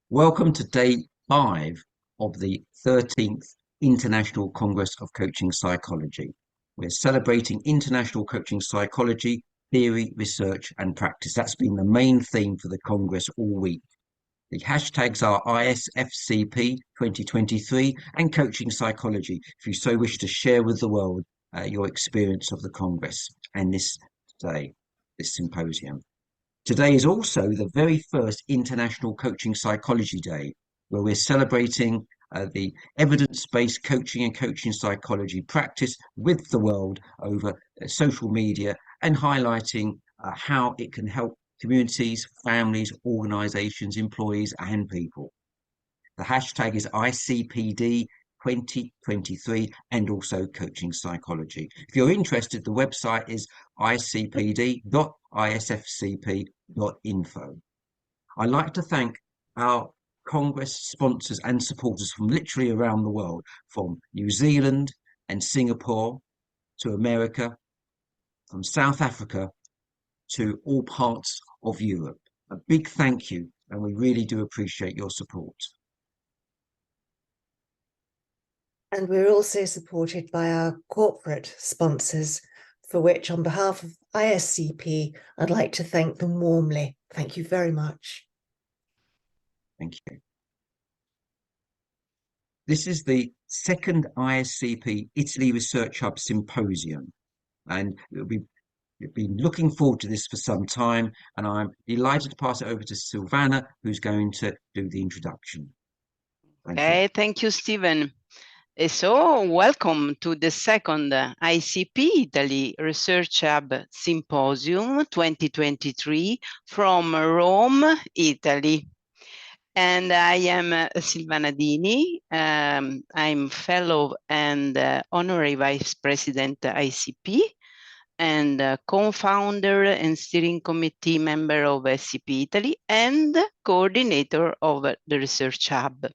Welcome to day 5 of the 13th International Congress of Coaching Psychology. We're celebrating international coaching psychology, theory, research, and practice. That's been the main theme for the Congress all week. The hashtags are ISFCP 2023 and Coaching Psychology, if you so wish to share with the world your experience of the Congress and this symposium. Today is also the very first International Coaching Psychology Day, where we're celebrating the evidence-based coaching and coaching psychology practice with the world over social media and highlighting how it can help communities, families, organizations, employees, and people. The hashtag is ICPD 2023 and also coaching psychology. If you're interested, the website is icpd.isfcp.info. I'd like to thank our Congress sponsors and supporters from literally around the world, from New Zealand and Singapore to America, from South Africa to all parts of Europe. A big thank you, and we really do appreciate your support. And we're also supported by our corporate sponsors, for which, on behalf of ISCP, I'd like to thank them warmly. Thank you very much. Thank you. This is the second ISCP Italy Research Hub Symposium, and we've been looking forward to this for some time, and I'm delighted to pass it over to Silvana, who's going to do the introduction. Thank you, Stephen. So, welcome to the second ICP Italy Research Hub Symposium 2023 from Rome, Italy. And I am Silvana Dini. I'm fellow and honorary vice president ICP and co-founder and steering committee member of SCP Italy and coordinator of the Research Hub.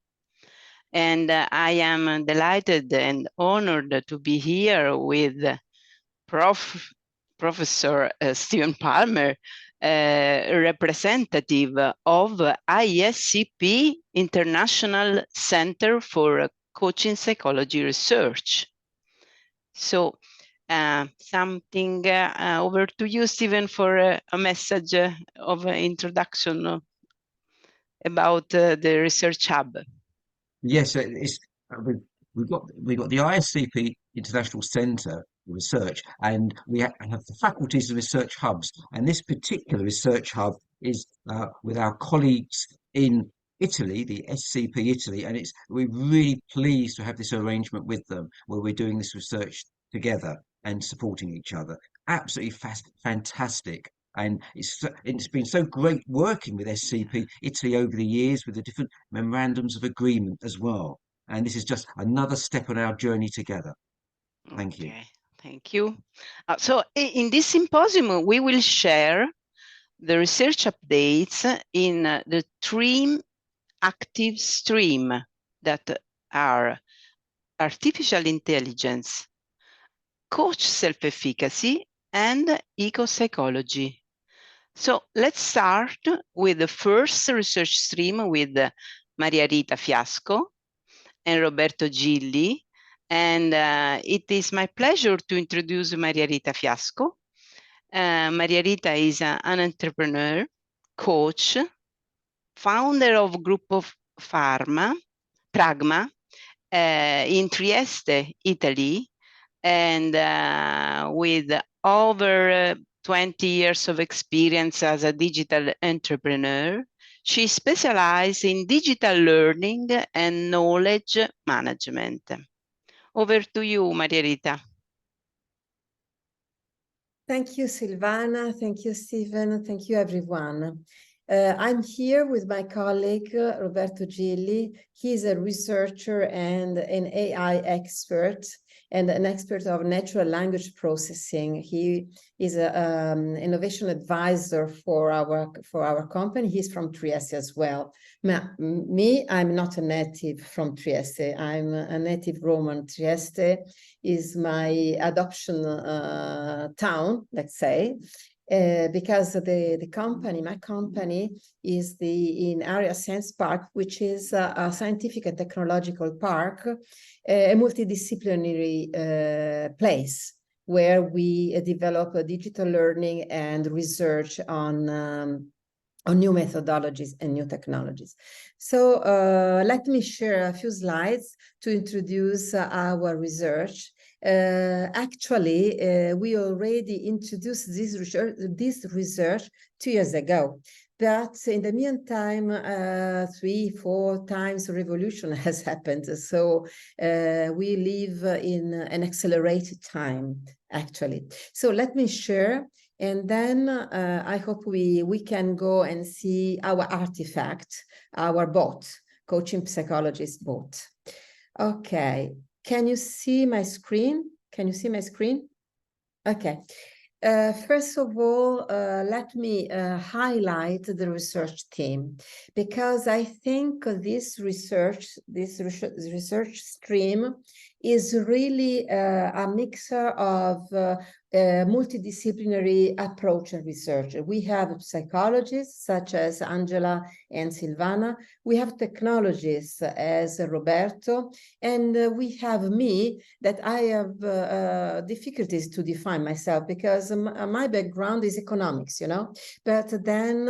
And I am delighted and honored to be here with Professor Stephen Palmer, representative of ISCP International Center for Coaching Psychology Research. So something over to you, Stephen, for a message of introduction about the Research Hub. Yes, we've got the ISCP International Centre for Research, and we have the faculties and research hubs. And this particular research hub is with our colleagues in Italy, the SCP Italy, and we're really pleased to have this arrangement with them, where we're doing this research together and supporting each other. Absolutely fantastic. And it's been so great working with SCP Italy over the years with the different memorandums of agreement as well. And this is just another step on our journey together. Thank you. Thank you. So in this symposium, we will share the research updates in the 3 active streams that are artificial intelligence, coach self-efficacy, and ecopsychology. So let's start with the first research stream with Maria Rita Fiasco and Roberto Gilli. And it is my pleasure to introduce Maria Rita Fiasco. Maria Rita is an entrepreneur coach, founder of Group of Pragma in Trieste, Italy, and with over 20 years of experience as a digital entrepreneur. She specializes in digital learning and knowledge management. Over to you, Maria Rita. Thank you, Silvana. Thank you, Stephen. Thank you, everyone. I'm here with my colleague, Roberto Gilli. He's a researcher and an AI expert and an expert of natural language processing. He is an innovation advisor for our company. He's from Trieste as well. Me, I'm not a native from Trieste. I'm a native Roman. Trieste is my adoption town, let's say. Because my company is in Area Science Park, which is a scientific and technological park, a multidisciplinary place where we develop digital learning and research on new methodologies and new technologies. So let me share a few slides to introduce our research. Actually, we already introduced this research 2 years ago. But in the meantime, 3-4 times revolution has happened. So we live in an accelerated time, actually. So let me share. And then I hope we can go and see our artifact, our bot, Coaching Psychologist Bot. Okay. Can you see my screen? Can you see my screen? Okay. First of all, let me highlight the research team, because I think this research stream is really a mixture of multidisciplinary approach and research. We have psychologists such as Angela and Silvana. We have technologists as Roberto, and we have me that I have difficulties to define myself because my background is economics, you know. But then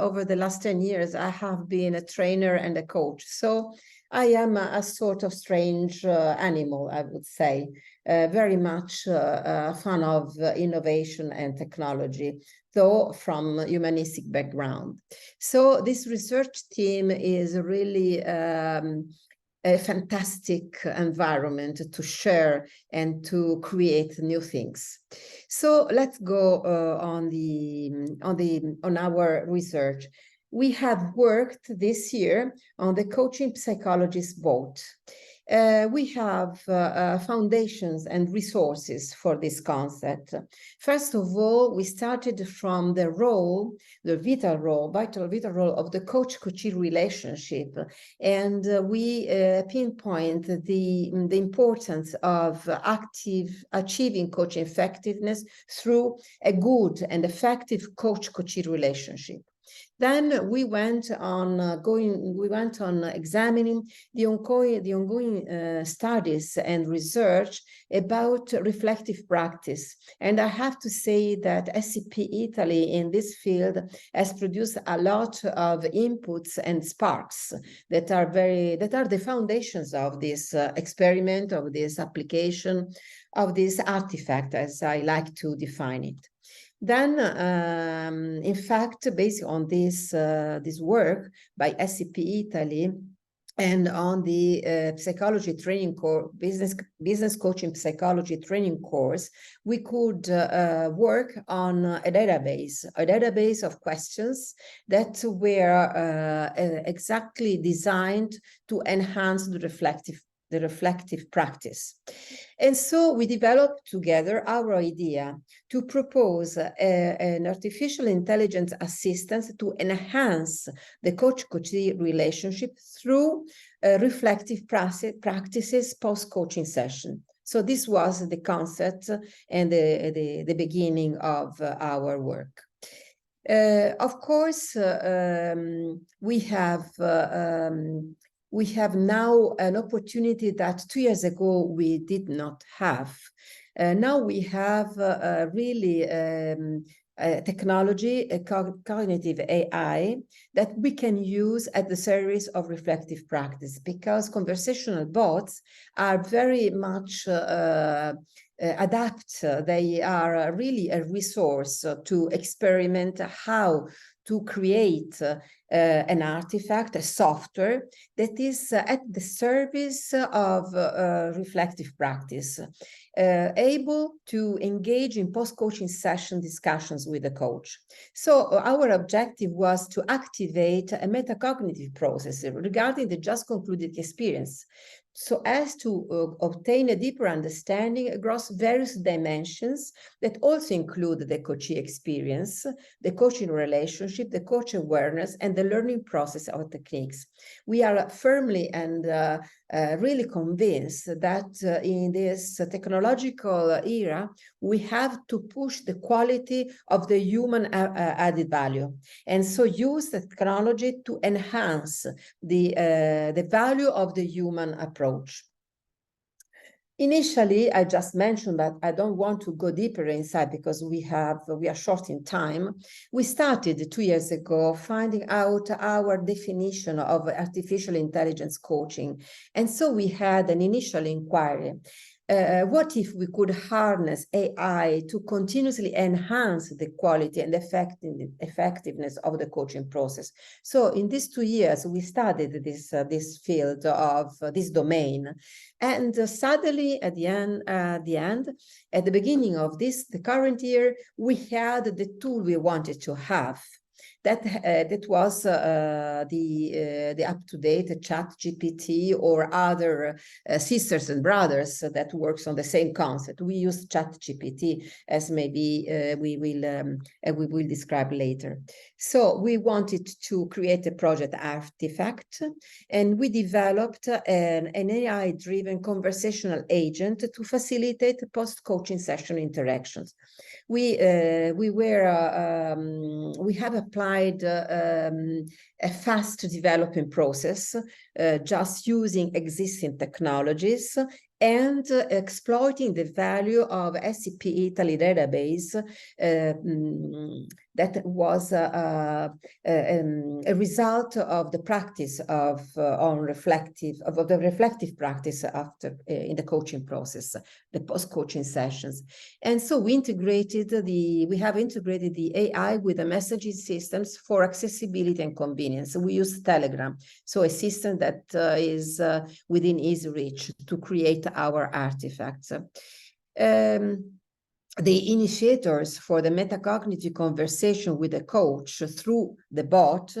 over the last 10 years, I have been a trainer and a coach. So I am a sort of strange animal, I would say. Very much a fan of innovation and technology, though from humanistic background. So this research team is really a fantastic environment to share and to create new things. So let's go on our research. We have worked this year on the Coaching Psychologist Bot. We have foundations and resources for this concept. First of all, we started from the role, the vital role of the coach-coachee relationship, and we pinpoint the importance of achieving coaching effectiveness through a good and effective coach-coachee relationship. Then we went on examining the ongoing studies and research about reflective practice. And I have to say that SCP Italy in this field has produced a lot of inputs and sparks that are the foundations of this experiment, of this application, of this artifact, as I like to define it. Then, in fact, based on this work by SCP Italy and on the psychology training course, business coaching psychology training course, we could work on a database of questions that were exactly designed to enhance the reflective practice. And so we developed together our idea to propose an artificial intelligence assistance to enhance the coach-coachee relationship through reflective practices post-coaching session. So this was the concept and the beginning of our work. Of course, we have now an opportunity that 2 years ago we did not have. Now we have really technology, a cognitive AI that we can use at the service of reflective practice, because conversational bots are very much adapt. They are really a resource to experiment how to create an artifact, a software that is at the service of reflective practice, able to engage in post-coaching session discussions with the coach. So our objective was to activate a metacognitive process regarding the just concluded experience, so as to obtain a deeper understanding across various dimensions that also include the coachee experience, the coaching relationship, the coach awareness, and the learning process of techniques. We are firmly and really convinced that in this technological era, we have to push the quality of the human added value, and so use the technology to enhance the value of the human approach. Initially, I just mentioned that I don't want to go deeper inside because we are short in time. We started 2 years ago finding out our definition of artificial intelligence coaching. And so we had an initial inquiry. What if we could harness AI to continuously enhance the quality and effectiveness of the coaching process? So in these 2 years, we studied this field of this domain. And suddenly at the beginning of the current year, we had the tool we wanted to have. That was the up-to-date ChatGPT or other sisters and brothers that works on the same concept. We use ChatGPT, as maybe we will describe later. So we wanted to create a project artifact, and we developed an AI-driven conversational agent to facilitate post-coaching session interactions. We have applied a fast developing process, just using existing technologies and exploiting the value of SCP Italy database that was a result of the practice of the reflective practice after in the coaching process, the post-coaching sessions. And so we have integrated the AI with the messaging systems for accessibility and convenience. We use Telegram, so a system that is within easy reach to create our artifacts. The initiators for the metacognitive conversation with the coach through the bot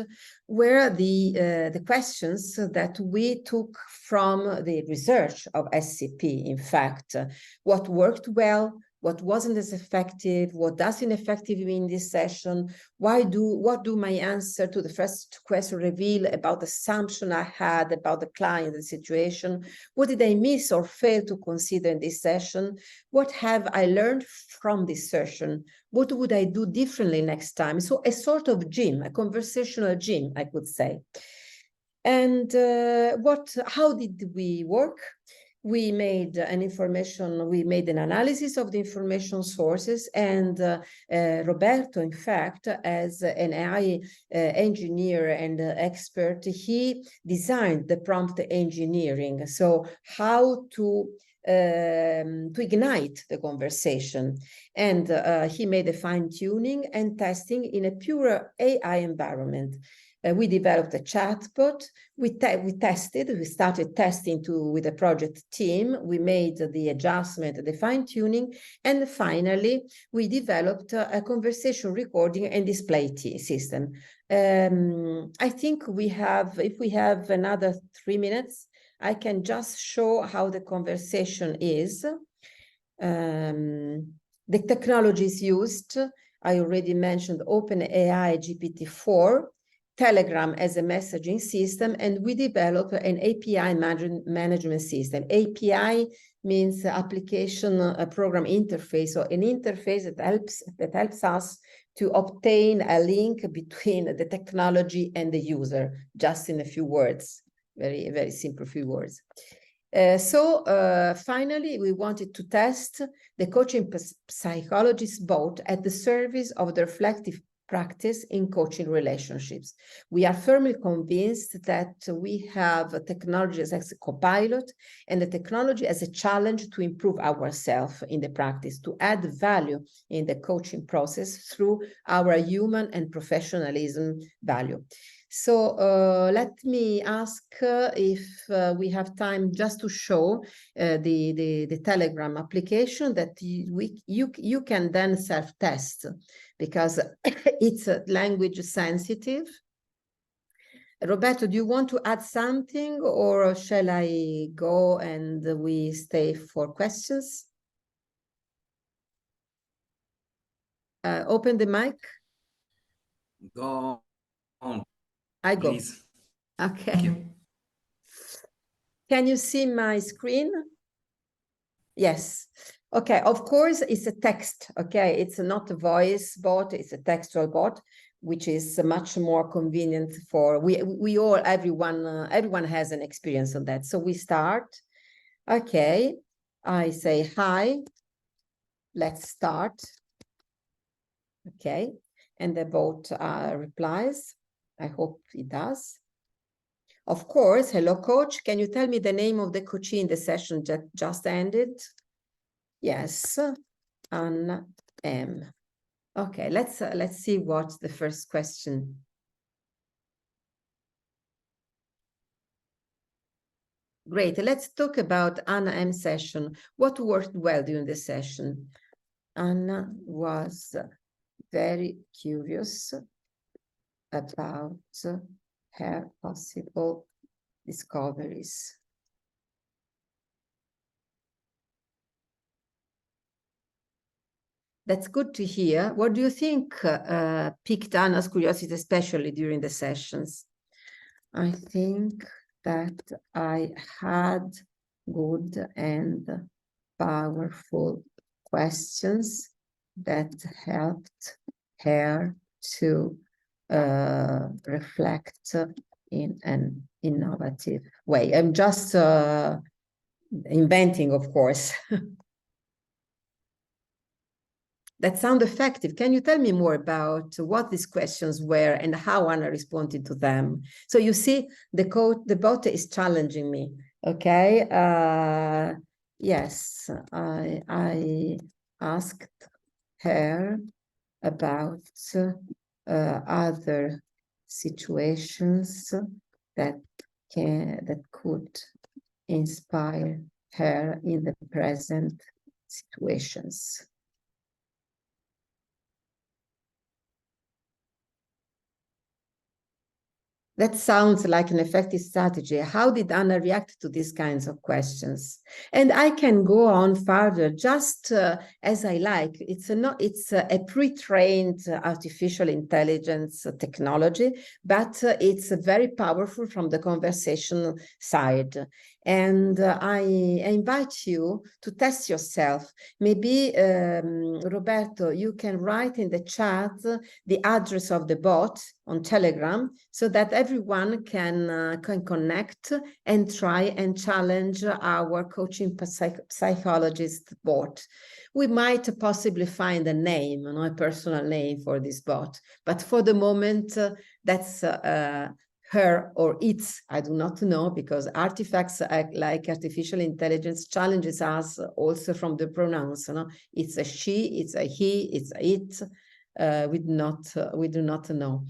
were the questions that we took from the research of SCP. In fact, what worked well, what wasn't as effective, what does ineffective mean in this session, what do my answer to the first question reveal about the assumption I had about the client, the situation, what did I miss or fail to consider in this session, what have I learned from this session, what would I do differently next time? So a sort of gym, a conversational gym, I could say. And how did we work? We made an analysis of the information sources, and Roberto, in fact, as an AI engineer and expert, he designed the prompt engineering. So how to ignite the conversation. And he made a fine-tuning and testing in a pure AI environment. We developed a chatbot. We started testing with the project team. We made the adjustment, the fine-tuning, and finally, we developed a conversation recording and display system. I think if we have another 3 minutes, I can just show how the conversation is. The technologies used, I already mentioned OpenAI GPT-4, Telegram as a messaging system, and we developed an API management system. API means application program interface, so an interface that helps us to obtain a link between the technology and the user, just in a few words, very, very simple few words. Finally, we wanted to test the Coaching Psychologist Bot at the service of the reflective practice in coaching relationships. We are firmly convinced that we have technology as a co-pilot and the technology as a challenge to improve ourselves in the practice, to add value in the coaching process through our human and professionalism value. So let me ask if we have time just to show the Telegram application that you can then self-test, because it's language sensitive. Roberto, do you want to add something, or shall I go and we stay for questions? Open the mic. Go on. I go. Please. Okay. Thank you. Can you see my screen? Yes. Okay, of course, it's a text. Okay, it's not a voice bot, it's a textual bot, which is much more convenient for everyone has an experience on that. So we start. Okay, I say hi. Let's start. Okay, and the bot replies. I hope it does. Of course, hello coach. Can you tell me the name of the coachee in the session that just ended? Yes, Anna M. Okay, let's see what's the first question. Great, let's talk about Anna M session. What worked well during the session? Anna was very curious about her possible discoveries. That's good to hear. What do you think piqued Anna's curiosity, especially during the sessions? I think that I had good and powerful questions that helped her to reflect in an innovative way. I'm just inventing, of course. That sound effective. Can you tell me more about what these questions were and how Anna responded to them? So you see, the bot is challenging me. Okay. Yes, I asked her about other situations that could inspire her in the present situations. That sounds like an effective strategy. How did Anna react to these kinds of questions? And I can go on further, just as I like. It's a pre-trained artificial intelligence technology, but it's very powerful from the conversational side. And I invite you to test yourself. Maybe, Roberto, you can write in the chat the address of the bot on Telegram so that everyone can connect and try and challenge our coaching psychologist bot. We might possibly find a name, a personal name for this bot, but for the moment, that's her or its, I do not know, because artifacts like artificial intelligence challenges us also from the pronouns. It's a she, it's a he, it's a it. We do not know.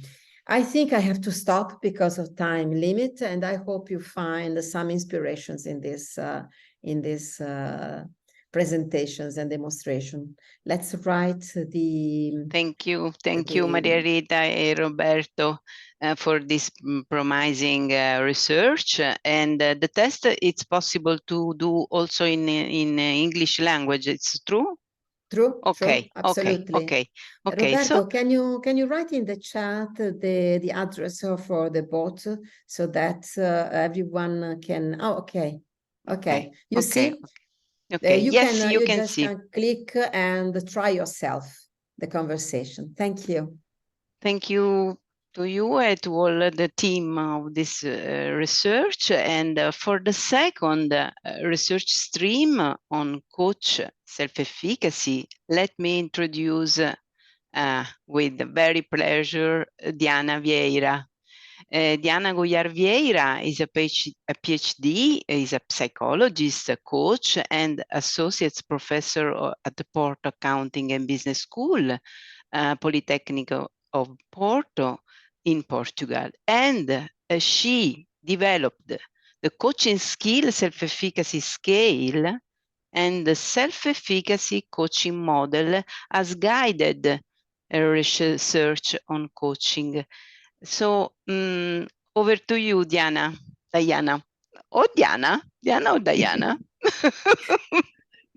I think I have to stop because of time limit, and I hope you find some inspirations in this presentations and demonstration. Let's write the... Thank you, Maria Rita and Roberto, for this promising research. And the test, it's possible to do also in English language, it's true? True. Okay. True, absolutely. Okay. Roberto, So can you write in the chat the address for the bot so that everyone can? Oh, okay. You see. Okay. You yes, can you can just see. click and try yourself the conversation. Thank you. Thank you. to you and to all the team of this research. And for the second research stream on coach self-efficacy, let me introduce with very pleasure Diana Vieira. Diana Aguiar Vieira is a PhD, is a psychologist, a coach, and associate professor at the Porto Accounting and Business School, Polytechnic of Porto in Portugal. And she developed the coaching skill self-efficacy scale and the self-efficacy coaching model as guided research on coaching. So over to you, Diana. Oh, Diana or Diana?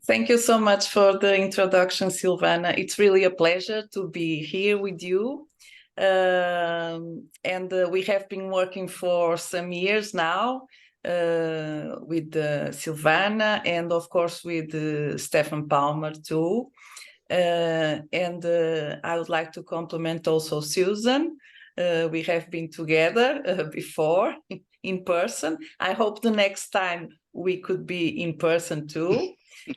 Thank you so much for the introduction, Silvana. It's really a pleasure to be here with you. And we have been working for some years now with Silvana and, of course, with Stefan Palmer, too. And I would like to compliment also Susan. We have been together before in person. I hope the next time we could be in person too.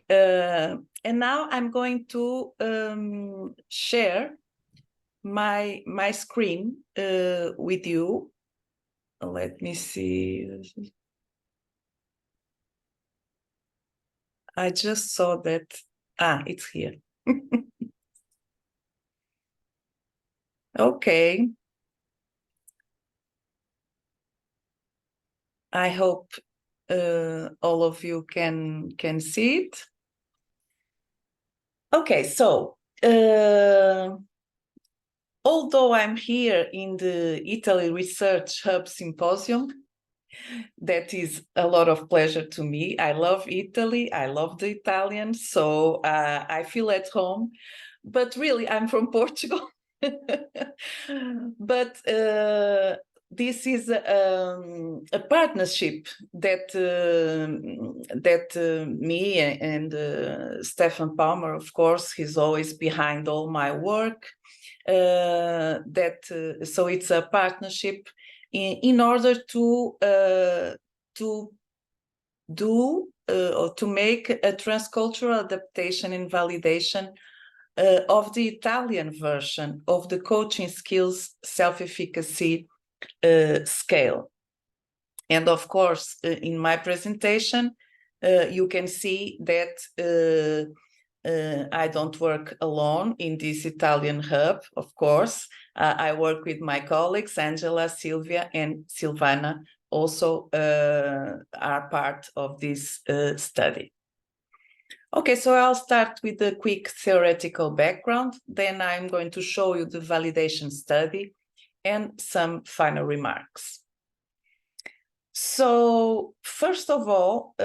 And now I'm going to share my screen with you. Let me see. I just saw that. It's here. Okay. I hope all of you can see it. Okay, so although I'm here in the Italy Research Hub Symposium, that is a lot of pleasure to me. I love Italy, I love the Italians, so I feel at home. But really, I'm from Portugal. But this is a partnership that me and Stefan Palmer, of course, he's always behind all my work. So it's a partnership in order to do or to make a transcultural adaptation and validation of the Italian version of the coaching skills self-efficacy scale. And of course, in my presentation, you can see that I don't work alone in this Italian hub, of course. I work with my colleagues, Angela, Silvia, and Silvana, also are part of this study. Okay, so I'll start with a quick theoretical background, then I'm going to show you the validation study and some final remarks. So first of all,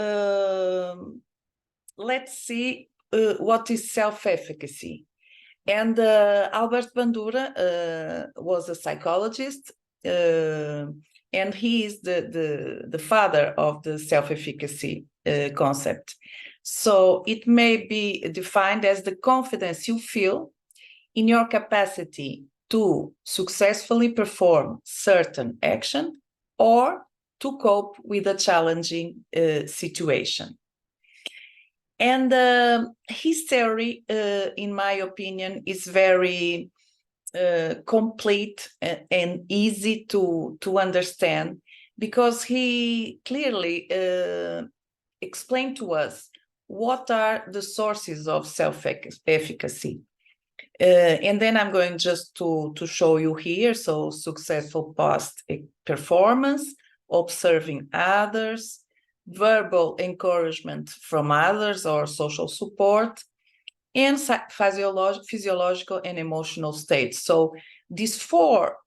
let's see what is self-efficacy. And Albert Bandura was a psychologist, and he is the father of the self-efficacy concept. So it may be defined as the confidence you feel in your capacity to successfully perform certain action or to cope with a challenging situation. And his theory, in my opinion, is very complete and easy to understand, because he clearly explained to us what are the sources of self-efficacy. And then I'm going just to show you here. So successful past performance, observing others, verbal encouragement from others or social support, and physiological and emotional states. So these four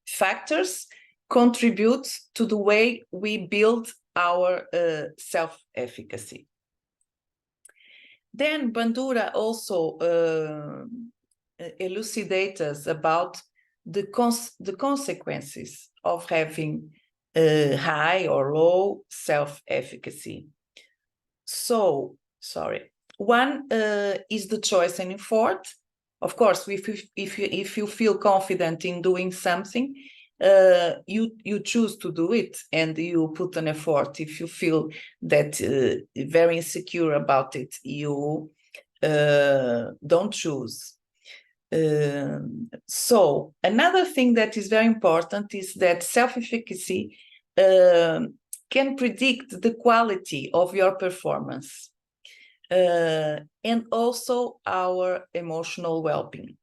factors contribute to the way we build our self-efficacy. Then Bandura also elucidates us about the consequences of having high or low self-efficacy. So, one is the choice and effort Of course, if you feel confident in doing something, you choose to do it and you put an effort. If you feel that very insecure about it, you don't choose. So another thing that is very important is that self-efficacy can predict the quality of your performance and also our emotional well-being.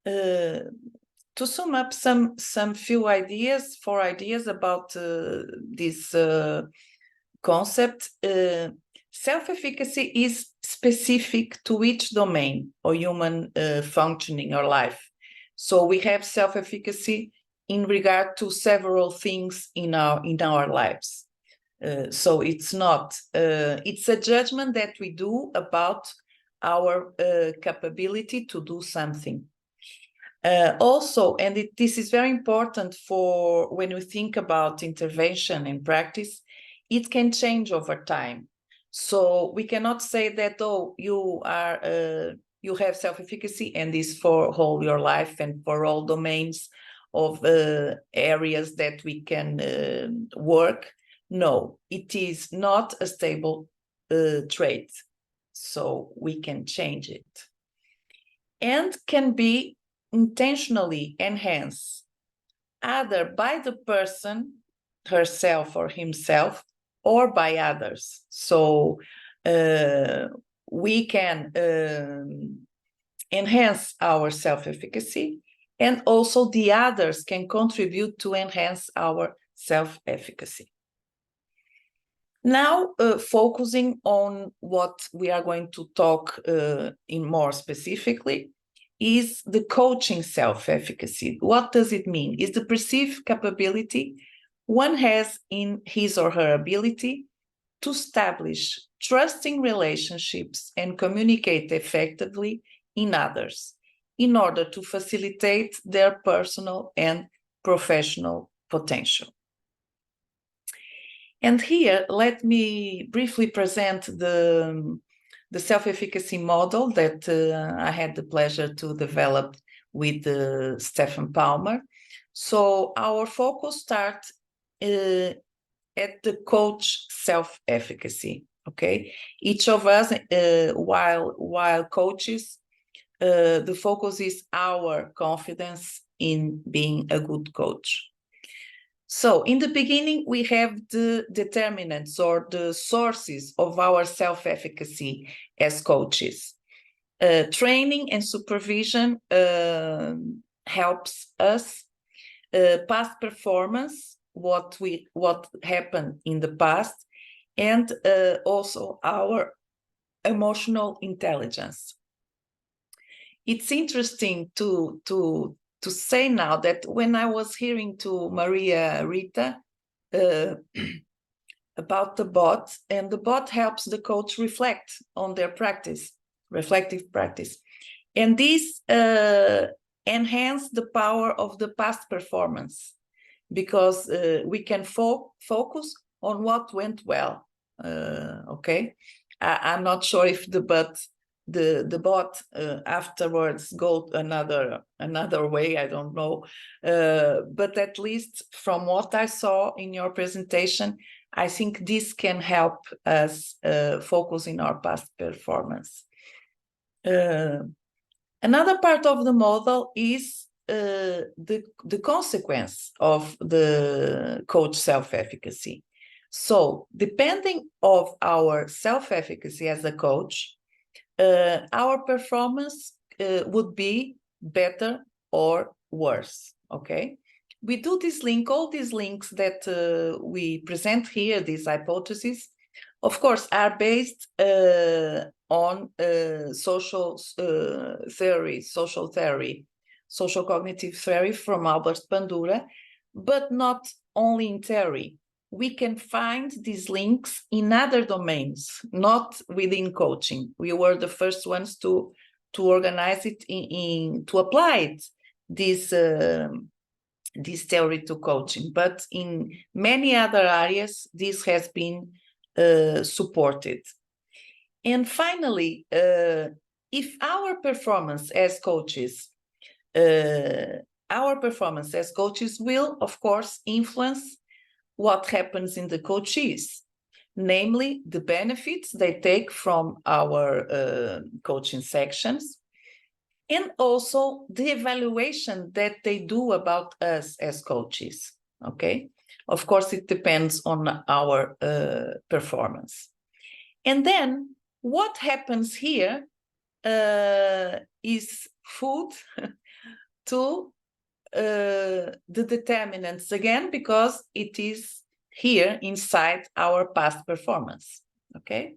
To sum up some four ideas about this concept, self-efficacy is specific to each domain or human functioning or life. So we have self-efficacy in regard to several things in our lives. So it's not, it's a judgment that we do about our capability to do something. Also, and this is very important for when we think about intervention and practice, it can change over time. So we cannot say that, oh, you have self-efficacy and this for all your life and for all domains of areas that we can work. No, it is not a stable trait. So we can change it. And can be intentionally enhanced either by the person herself or himself or by others. So we can enhance our self-efficacy, and also the others can contribute to enhance our self-efficacy. Now, focusing on what we are going to talk in more specifically is the coaching self-efficacy. What does it mean? It's the perceived capability one has in his or her ability to establish trusting relationships and communicate effectively in others in order to facilitate their personal and professional potential. And here, let me briefly present the self-efficacy model that I had the pleasure to develop with Stephen Palmer. So our focus starts at the coach self-efficacy, okay? Each of us, while coaches, the focus is our confidence in being a good coach. So in the beginning, we have the determinants or the sources of our self-efficacy as coaches. Training and supervision helps us. Past performance, what happened in the past, and also our emotional intelligence. It's interesting to say now that when I was hearing to Rita about the bot, and the bot helps the coach reflect on their practice, reflective practice. And this enhance the power of the past performance, because we can focus on what went well, okay? I'm not sure if the bot afterwards go another way, I don't know, but at least from what I saw in your presentation, I think this can help us focus in our past performance. Another part of the model is the consequence of the coach self-efficacy. So depending of our self-efficacy as a coach, our performance would be better or worse, okay? We do this link, all these links that we present here, these hypotheses, of course, are based on social cognitive theory from Albert Bandura, but not only in theory. We can find these links in other domains, not within coaching. We were the first ones to organize it, to apply it, this theory to coaching. But in many other areas, this has been supported. And finally, if our performance as coaches will, of course, influence what happens in the coachees, namely the benefits they take from our coaching sections, and also the evaluation that they do about us as coaches, okay? Of course, it depends on our performance. And then what happens here is food to the determinants again, because it is here inside our past performance, okay?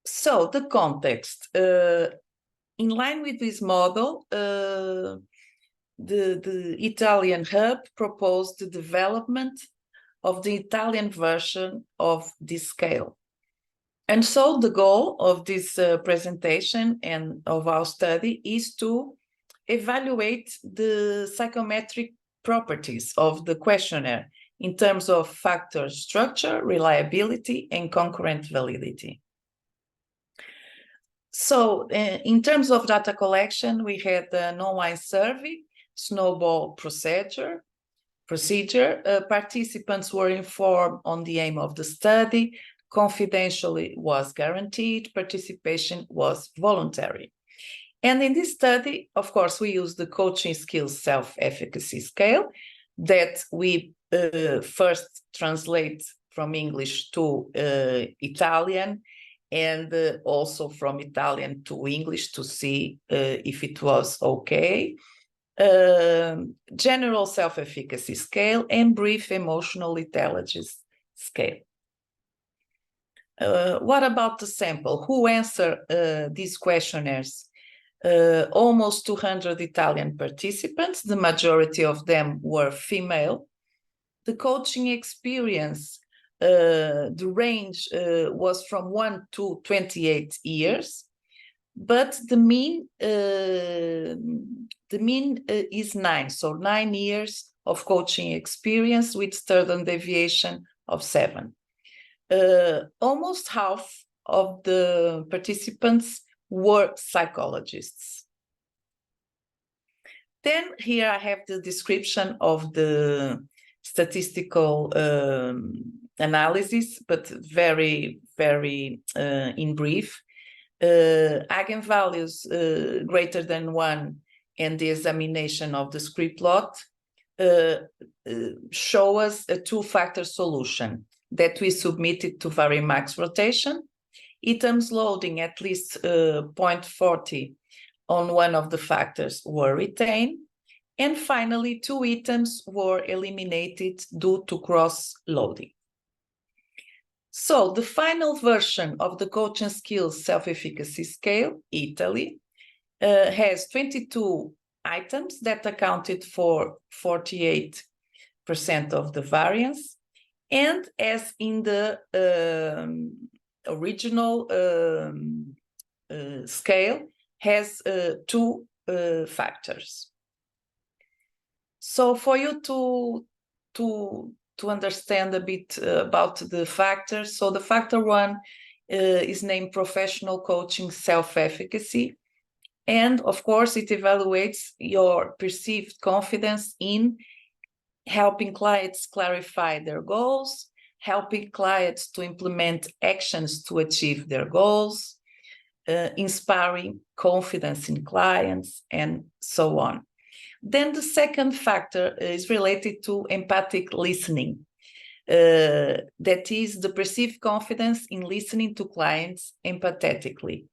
So the context, in line with this model, the Italian hub proposed the development of the Italian version of this scale. And so the goal of this presentation and of our study is to evaluate the psychometric properties of the questionnaire in terms of factor structure, reliability, and concurrent validity. So in terms of data collection, we had an online survey, snowball procedure. Participants were informed on the aim of the study, confidentiality was guaranteed, participation was voluntary. And in this study, of course, we use the coaching skills self-efficacy scale that we first translate from English to Italian, and also from Italian to English to see if it was okay. General self-efficacy scale and brief emotional intelligence scale. What about the sample? Who answered these questionnaires? Almost 200 Italian participants. The majority of them were female. The coaching experience, the range was from 1 to 28 years, but the mean is 9, so 9 years of coaching experience with standard deviation of 7. Almost half of the participants were psychologists. Then here I have the description of the statistical analysis, but very, very in brief. Eigenvalues greater than 1 and the examination of the script plot show us a two-factor solution that we submitted to Varimax rotation. Items loading at least 0.40 on one of the factors were retained. And finally, 2 items were eliminated due to cross-loading. So the final version of the coaching skills self-efficacy scale, Italy, has 22 items that accounted for 48% of the variance. And as in the original scale, has 2 factors. So for you to understand a bit about the factors, so the factor 1 is named professional coaching self-efficacy. And of course, it evaluates your perceived confidence in helping clients clarify their goals, helping clients to implement actions to achieve their goals, inspiring confidence in clients, and so on. Then the second factor is related to empathic listening. That is the perceived confidence in listening to clients empathetically.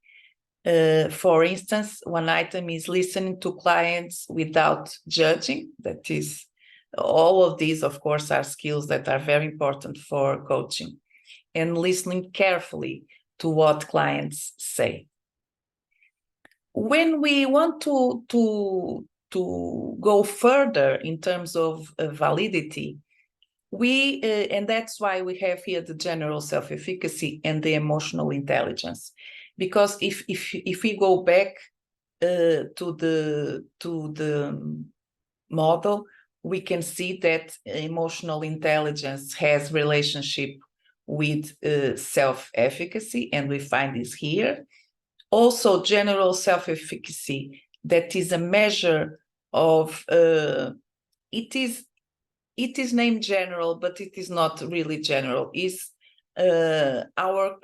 For instance, one item is listening to clients without judging. That is, all of these, of course, are skills that are very important for coaching. And listening carefully to what clients say. When we want to go further in terms of validity, and that's why we have here the general self-efficacy and the emotional intelligence. Because if we go back to the model, we can see that emotional intelligence has relationship with self-efficacy, and we find this here. Also, general self-efficacy, that is a measure of, it is named general, but it is not really general, is our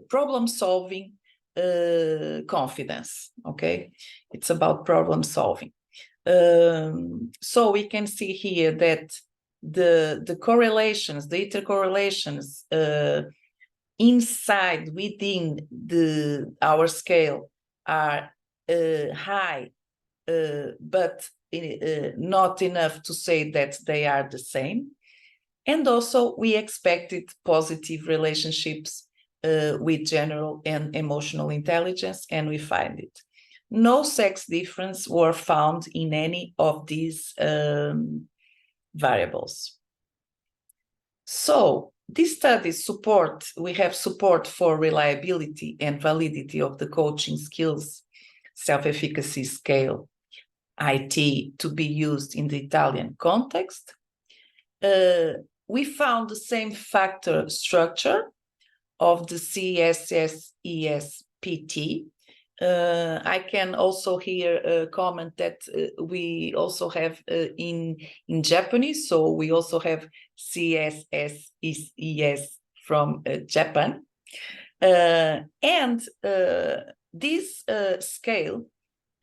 problem solving confidence, okay? It's about problem solving. So we can see here that the correlations, the intercorrelations within our scale are high, but not enough to say that they are the same. And also we expected positive relationships with general and emotional intelligence, and we find it. No sex difference were found in any of these variables. So these studies we have support for reliability and validity of the coaching skills self-efficacy scale IT to be used in the Italian context. We found the same factor structure of the CSSES-IT. I can also here comment that we also have in Japanese, so we also have CSSES from Japan. And this scale,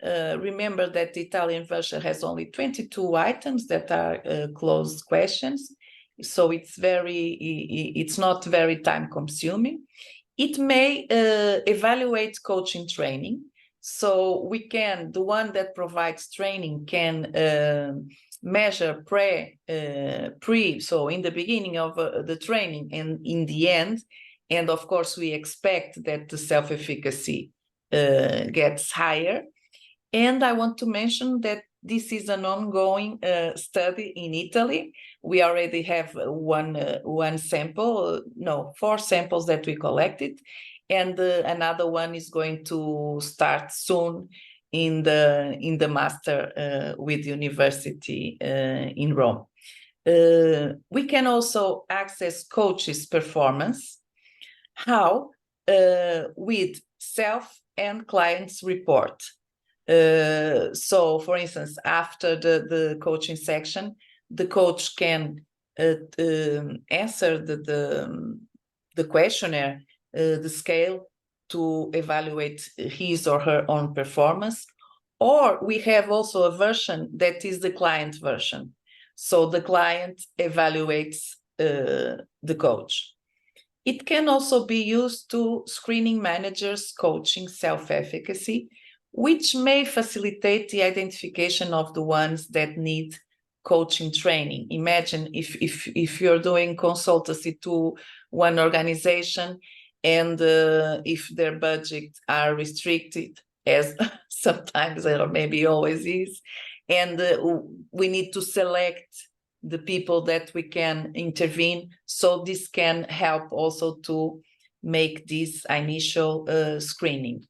remember that the Italian version has only 22 items that are closed questions, so it's not very time consuming. It may evaluate coaching training, so the one that provides training can measure so in the beginning of the training and in the end, and of course we expect that the self-efficacy gets higher. And I want to mention that this is an ongoing study in Italy. We already have one sample, no, 4 samples that we collected, and another one is going to start soon in the master with university in Rome. We can also access coaches' performance. How? With self and clients report. So, for instance, after the coaching section, the coach can answer the questionnaire, the scale, to evaluate his or her own performance. Or we have also a version that is the client version. So the client evaluates the coach. It can also be used to screening managers coaching self-efficacy, which may facilitate the identification of the ones that need coaching training. Imagine if you're doing consultancy to one organization and if their budgets are restricted, as sometimes or maybe always is, and we need to select the people that we can intervene. So this can help also to make this initial screening.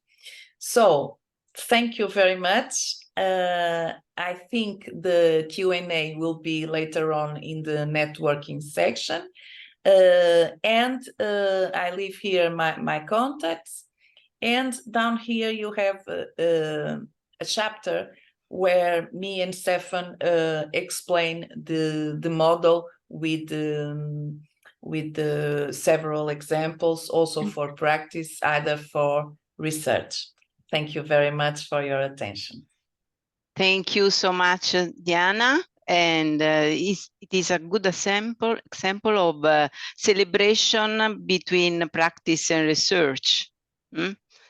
So thank you very much. I think the Q&A will be later on in the networking section. And I leave here my contacts. And down here you have a chapter where me and Stefan explain the model with several examples, also for practice, either for research. Thank you very much for your attention. Thank you so much, Diana. And it is a good example of celebration between practice and research.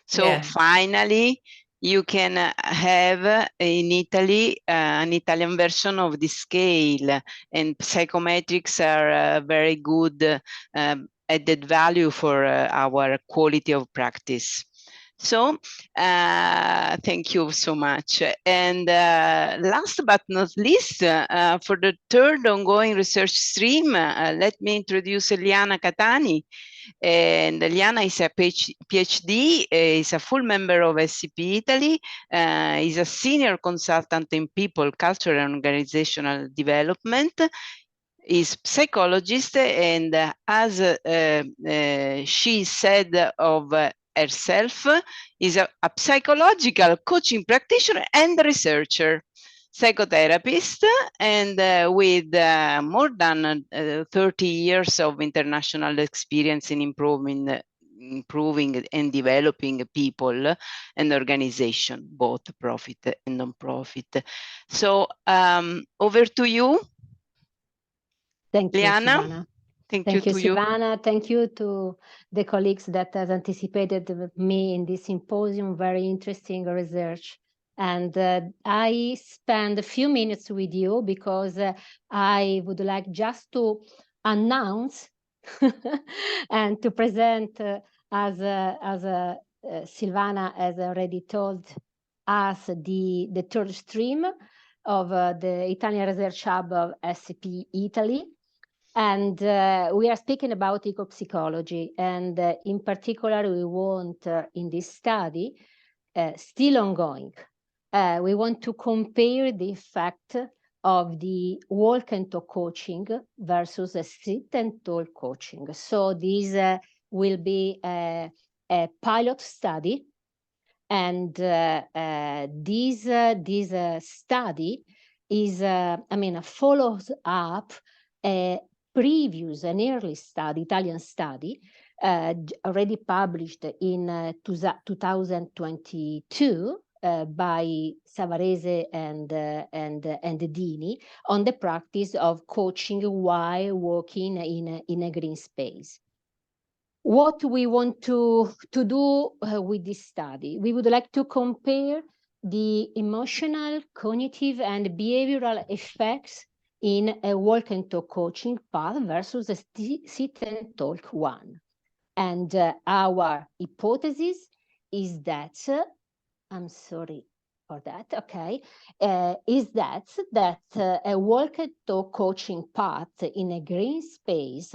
So yeah. Finally, you can have in Italy an Italian version of the scale, and psychometrics are a very good added value for our quality of practice. So thank you so much. And last but not least, for the third ongoing research stream, let me introduce Eliana Catani. And Eliana is a PhD, is a full member of SCP Italy, is a senior consultant in people, culture, and organizational development. is psychologist, and as she said of herself, is a psychological coaching practitioner and researcher, psychotherapist, and with more than 30 years of international experience in improving and developing people and organization, both profit and non-profit. So over to you. Thank you, Liana. Silvana. Thank you to Silvana. Thank you to the colleagues that has anticipated me in this symposium. Very interesting research. And I spend a few minutes with you because I would like just to announce and to present as Silvana has already told us the third stream of the Italian Research Hub of SCP Italy. And we are speaking about ecopsychology, and in particular, we want in this study, still ongoing, we want to compare the effect of the walk and talk coaching versus a sit and talk coaching. So this will be a pilot study, and this study is, follows up a previous, an early study, Italian study, already published in 2022 by Savarese and Dini on the practice of coaching while working in a green space. What we want to do with this study, we would like to compare the emotional, cognitive, and behavioral effects in a walk and talk coaching path versus a sit and talk one. And our hypothesis is that, I'm sorry for that, okay, is that a walk and talk coaching path in a green space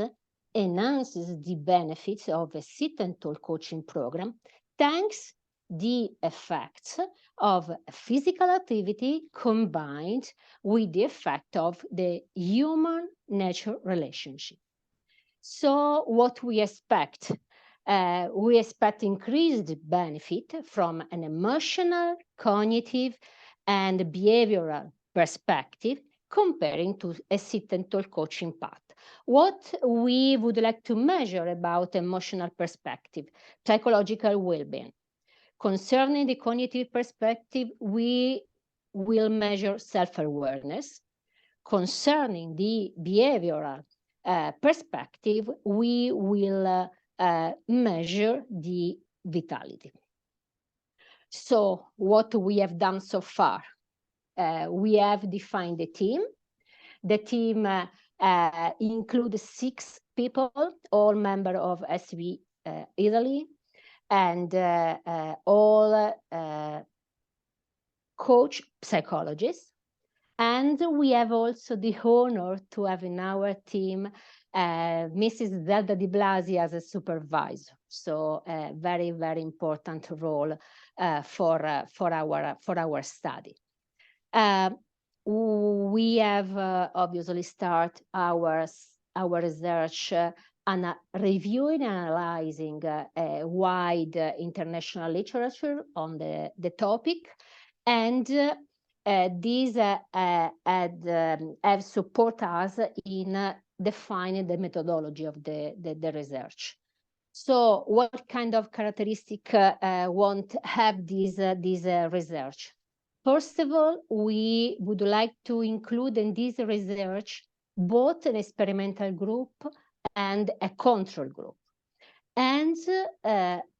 enhances the benefits of a sit and talk coaching program, thanks the effects of physical activity combined with the effect of the human-nature relationship. So what we expect? We expect increased benefit from an emotional, cognitive, and behavioral perspective comparing to a sit and talk coaching path. What we would like to measure about emotional perspective, psychological well-being. Concerning the cognitive perspective, we will measure self-awareness. Concerning the behavioral perspective, we will measure the vitality. So what we have done so far, we have defined the team. The team includes 6 people, all members of SCP Italy, and all coach psychologists. And we have also the honor to have in our team Mrs. Zelda Di Blasi as a supervisor. So a very, very important role for our study. We have obviously started our research and reviewing and analyzing a wide international literature on the topic, and these have supported us in defining the methodology of the research. So what kind of characteristic won't have this research? First of all, we would like to include in this research both an experimental group and a control group. And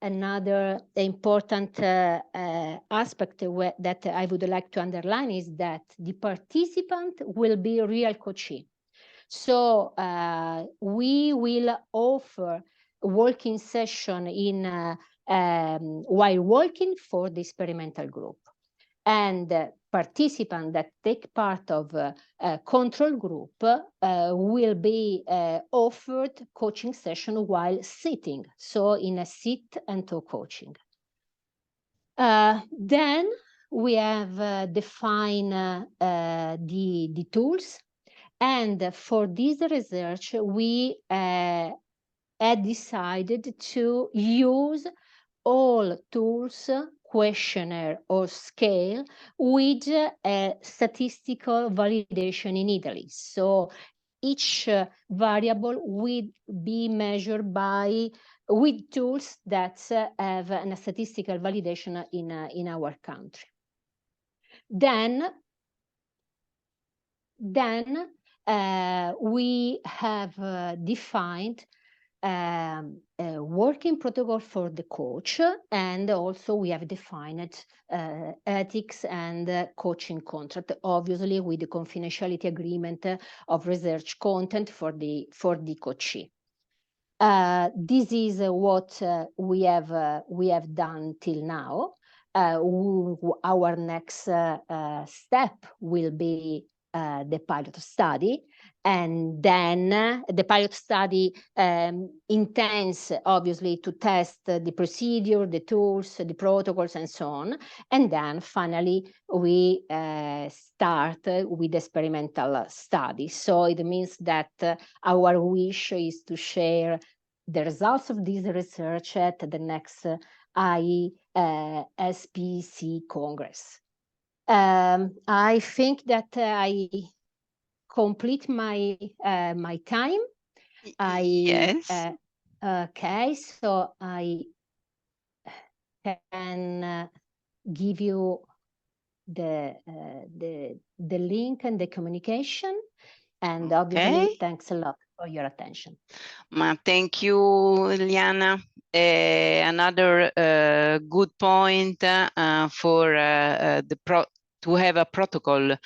another important aspect that I would like to underline is that the participant will be real coachee. So we will offer a walking session while walking for the experimental group. And participants that take part of a control group will be offered coaching session while sitting, so in a sit and talk coaching. Then we have defined the tools, And for this research, we had decided to use all tools, questionnaire or scale with a statistical validation in Italy. So each variable will be measured with tools that have a statistical validation in our country. Then we have defined a working protocol for the coach, and also we have defined ethics and coaching contract, obviously with the confidentiality agreement of research content for the coachee. This is what we have done till now. Our next step will be the pilot study, and then the pilot study intends obviously to test the procedure, the tools, the protocols, and so on. And then finally we start with experimental study. So it means that our wish is to share the results of this research at the next ISPC Congress. I think that I complete my my time. Yes. Okay, so I can give you the link and the communication, and obviously thanks a lot for your attention. Thank you, Liana. Another good point for to have a protocol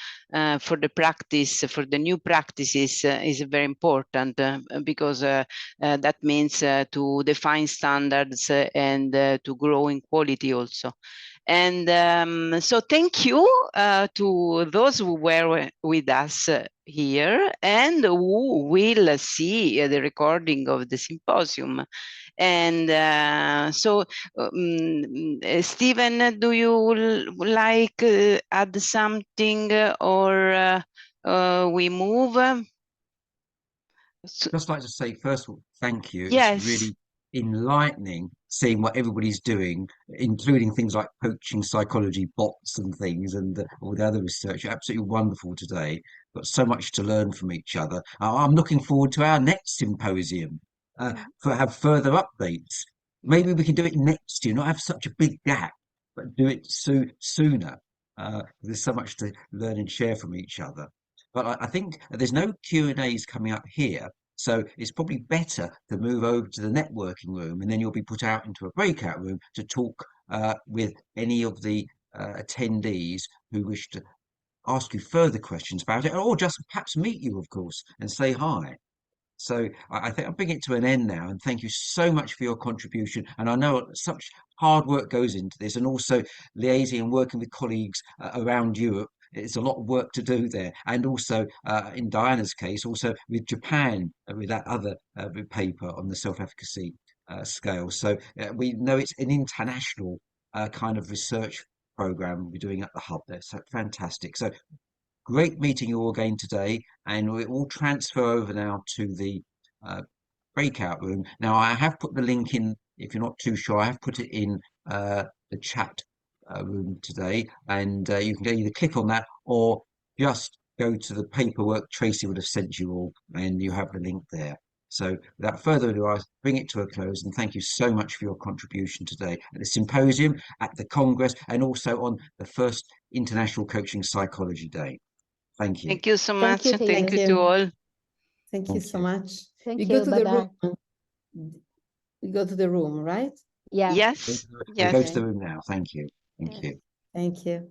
for the practice, for the new practices is very important because that means to define standards and to grow in quality also. And so thank you to those who were with us here and who will see the recording of the symposium. And so, Stephen, do you like add something or we move? Just like to say, first of all, thank you. Yes. It's really enlightening seeing what everybody's doing, including things like coaching psychology bots and things, and all the other research. Absolutely wonderful today. Got so much to learn from each other. I'm looking forward to our next symposium for have further updates. Maybe we can do it next year, not have such a big gap, but do it sooner. There's so much to learn and share from each other. But I think there's no Q&As coming up here, so it's probably better to move over to the networking room, and then you'll be put out into a breakout room to talk with any of the attendees who wish to ask you further questions about it, or just perhaps meet you, of course, and say hi. So I think I'll bring it to an end now, and thank you so much for your contribution. And I know such hard work goes into this, and also liaising and working with colleagues around Europe. It's a lot of work to do there, and also in Diana's case, also with Japan, with that other paper on the self-efficacy scale. So we know it's an international kind of research program we're doing at the hub there. So fantastic. So great meeting you all again today, and we will transfer over now to the breakout room. Now, I have put the link in, if you're not too sure, I have put it in the chat room today, and you can either click on that or just go to the paperwork Tracy would have sent you all, and you have the link there. So without further ado, I'll bring it to a close, and thank you so much for your contribution today at the symposium, at the Congress, and also on the first International Coaching Psychology Day. Thank you. Thank you so much. Thank you to all. Thank you so much. Thank We you. go to the Bye-bye. room. We go to the room, right? Yeah. Yes. We'll go to the room now. Thank you. Thank Yes. you. Thank you.